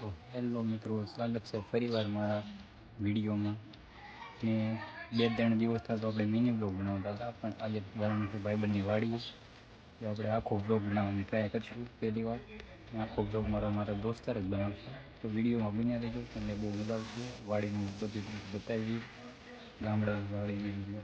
તો હેલો મિત્રો, સ્વાગત છે ફરીવાર મારા વિડીયોમાં. ને 2-3 દિવસ થતા આપણે મિની બ્લોગ બનાવતા હતા, પણ આજે જવાનું છે ભાઈબંધની વાડી. તો આપણે આખો બ્લોગ બનાવવાની ટ્રાય કરીશું પહેલી વાર. આખો બ્લોગ મારા દોસ્તાર જ બનાવશે. તો વિડીયોમાં બન્યા રહેજો, તમને બહુ મજા આવશે. વાડીનું બધું બતાવી ગામડાની વાડીની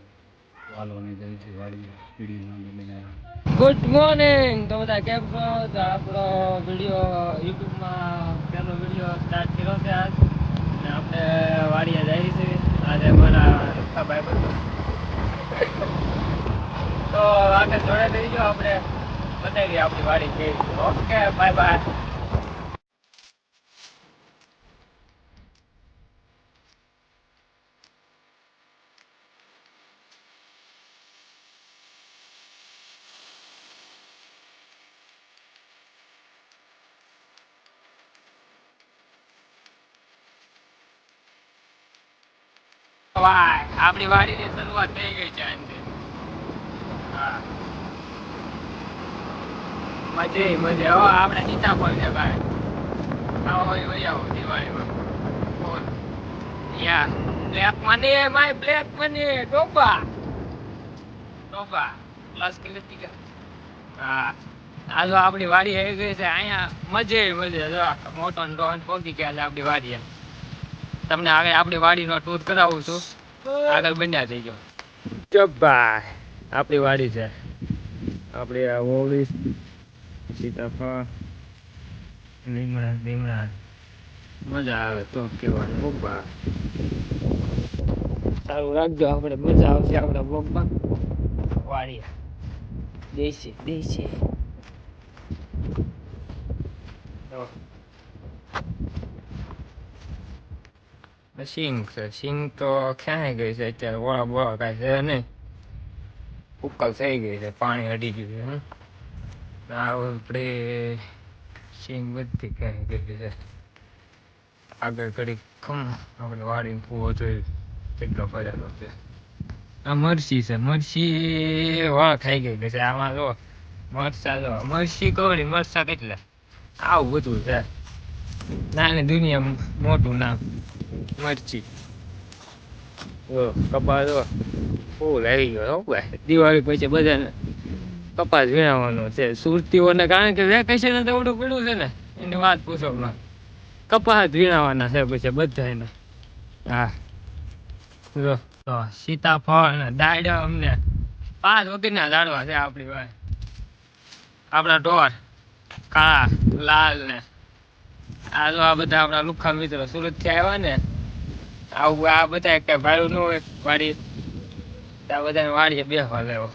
વાલોને જઈ વાડી વિડીયોમાં બનાવી. Good morning. તો બધા કેમ છો? તો આપણો વિડીયો યુટ્યુબમાં પહેલો વિડીયો સ્ટાર્ટ કર્યો છે આજ, અને આપણે વાડીએ જઈએ છીએ આજે મારા ભાઈ બંધો. તો આગળ જોડે થઈ ગયો, આપણે બતાવીએ આપણી વાડી કેવી. Okay, bye bye. આપણી વાડીની શરૂઆત થઈ ગઈ છે. મજે હો, આપણે સીતાફળ છે ભાઈ. આવો હોય દિવાળીમાં. યા black money, my black money, ડોબા પ્લસ કે હા. આ જો આપણી વાડી આવી ગઈ છે. અહીંયા મજે જો મોટો ડોન પહોંચી ગયા છે આપણી વાડીએ. તમને આગળ આપણી વાડીનો ટૂર કરાવું છું. આગળ બન્યા થઈ ગયો. ચભાઈ આપણી વાડી છે. આપણે આ ઓળી સીતાફળ લીમડા મજા આવે તો કેવાનું બોબા. સારું રાખજો, આપણે મજા આવશે આપણા બ્લોગમાં. વાડી દેશી સિંગ છે. સિંગ તો ક્યાંય ગઈ છે અત્યારે, બોળા કાંઈ છે નહીં. ઉકલ થઈ ગઈ છે, પાણી અડી ગયું છે. આપણે સિંગ બધી ક્યાંય ગઈ છે. આગળ ઘડી આપણે વાડીને પૂવો જોઈ કેટલો ફરેલો છે. આ મરસી છે. મરસી વાળ ખાઈ ગઈ છે. આમાં જો મરસા, જો મરસી કવડી મરસા કેટલા, આવું બધું છે. નાની દુનિયા મોટું નામ મરચી. કપા જો ફૂલ આવી ગયો ભાઈ. દિવાળી પછી બધાને કપાસ વીણવાનો છે. સુરતીઓને, કારણ કે વેકેશન તો એવડું પડ્યું છે ને, એની વાત પૂછો. કપાસ વીણાવાના છે પછી બધાને. હા જો તો સીતાફળ ને ડાળિયા અમને 5 વગરના ઝાડવા છે આપણી વાત. આપણા ઢોર કાળા લાલ ને આ જો આ બધા આપણા લુખા મિત્રો સુરત થી આવ્યા ને, આવું આ બધા કઈ ભાડું ન હોય વાડી, આ બધાને વાડીએ બેસવા લેવો.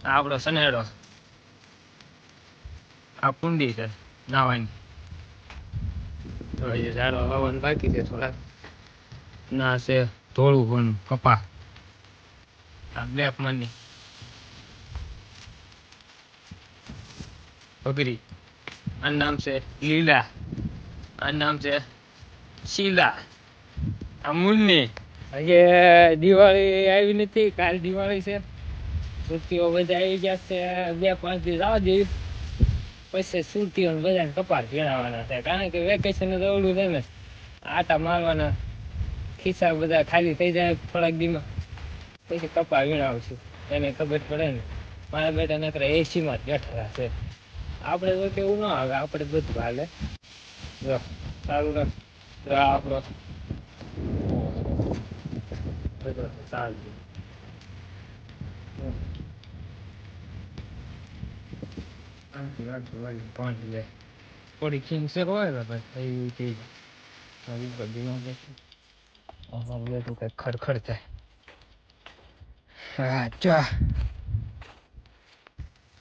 આપણો સનેડો, આ કુંડી છે નાવાની. તો ઝાડવા વાવવાનું બાકી છે થોડાક. ના છે થોડું ઘણું કપા. આ બ્લેક મની બગરી, આ નામ છે લીલા, આ નામ છે શીલા, આ મુન્ની. હજે દિવાળી આવી નથી, કાલ દિવાળી છે. સુરતીઓ બધા આવી ગયા છે. 2-5 દિવસ આવવા દે, પછી સુરતીઓને બધાને કપાસ વીણાવાના છે. કારણ કે વેકેશન તો એવડું છે ને, આટા મારવાના, ખિસ્સા બધા ખાલી થઈ જાય થોડાક દીમાં, પછી કપાસ વીણાવશું. એને ખબર પડે ને, મારા બેટા નકર એસીમાં જ બેઠેલા છે. આપણે તો કેવું ના આવે, આપણે બધું હાલે. જો સારું રાખ આપણો બધો સારું. થોડી ખીંચે હોય ભાઈ કઈ ખરખર થાય.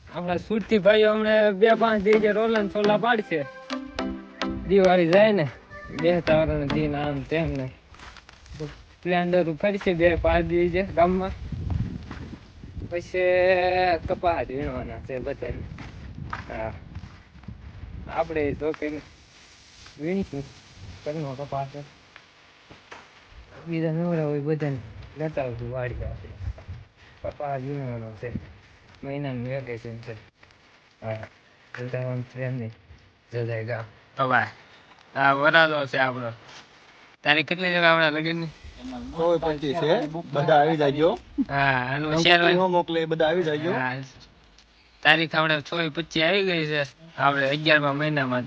આપણા સુરતી ભાઈઓ હમણાં 2-5 દિવસે રોલન સોલા પાડશે. દિવાળી જાય ને, બેસતા વાળાને દિન આમ તેમ ને સ્પ્લેન્ડર ફરશે 2-5 દિવસે ગામમાં. પછી કપાસ વીણવાના છે બધા. હા, આપણે તો કે વીણીશું કરનો કપાસ. બીજા નવરા હોય બધાને લેતા આવશું વાડી. આપણે કપાસ વીણવાનો છે. મહિનાનું વેકેશન છે. હા, જવાનું છે એમ નહીં જગાય ગામ. હા વરાલો છે આપણો. તારીખ કેટલી જગ્યા આપણા લગ્નની? કોઈ પચીસ છે, બધા આવી જાજો. હા આનું શેર મોકલે બધા આવી જાજો. તારીખ આપણે 26 આવી ગઈ છે. આપણે 11મા મહિનામાં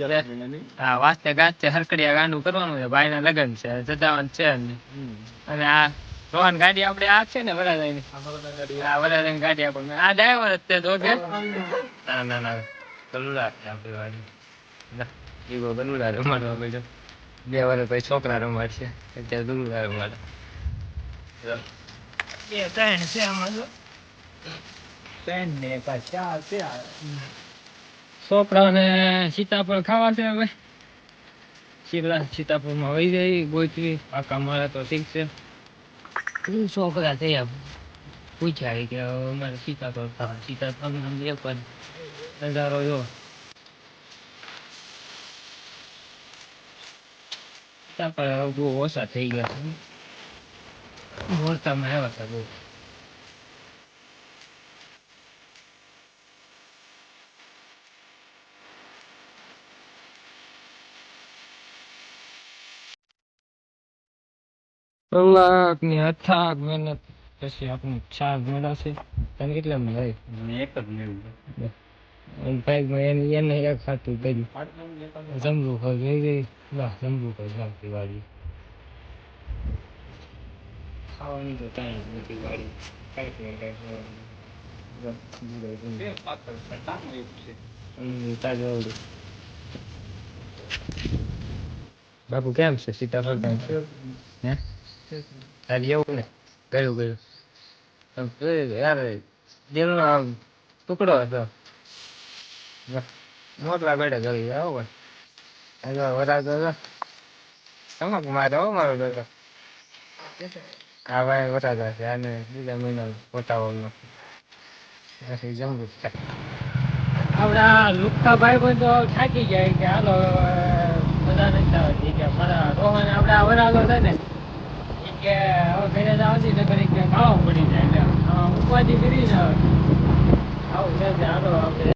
હા વાસ્તે ગાજતે હરકડિયા ગાંડું કરવાનું છે. ભાઈના લગ્ન છે, જતાવન છે. અને આ રોહન ગાડી આપણે આ છે ને વરાજાની, હા વરાજાની ગાડી આપણે આ ડ્રાઈવર જ તે દોગે. ના ના ના ગલુડા છે આપણી વાડી. ઈગો ગલુડા રમાડવા બેઠો. 2 વર્ષ પછી છોકરા રમાડશે, અત્યારે ગલુડા રમાડે. 2 3 છે આમાં તો. 3 ને 4 છે. છોકરાઓને સીતાફળ ખાવા છે હવે. સીતાફળમાં વહી જાય ગોચવી પાકા મારે તો ઠીક છે. છોકરા થયા પૂછ્યા કે અમારે સીતાફળ ખાવા. સીતાફળ એક વાર નજારો જો સીતાફળ બહુ ઓછા થઈ ગયા છે. મોરતામાં આવ્યા હતા બહુ. કલાકની અથાગ મહેનત પછી આપણું શાક મેળવશે. તને કેટલા મળે? એક જ મેળવું. એને એક ખાતું કર્યું જમરૂ ખાઈ જમરૂ ખાઈ વાળી ખાવાની તો ત્યાં નથી વાળી કઈ બાપુ કેમ છે? સીતાફળ કેમ છે? હે તારી એવું ને ગયું યાર દિલનો આમ ટુકડો હતો. મોટલા બેડે ગયું આવો વરાતો તમાક મારે હો મારો બેટો. હા ભાઈ વરાતા છે આને બીજા મહિના પોતાવાનો જમવું થાય. આપડા લુખા ભાઈ બંધો થાકી જાય કે હાલો બધા નથી આવતી કે મારા રોહન આપડા વરાલો છે ને કે હવે ઘરે જ આવતી ને કરી કે ખાવા પડી જાય એટલે ઉપાધિ કરી ને આવું છે હાલો આપણે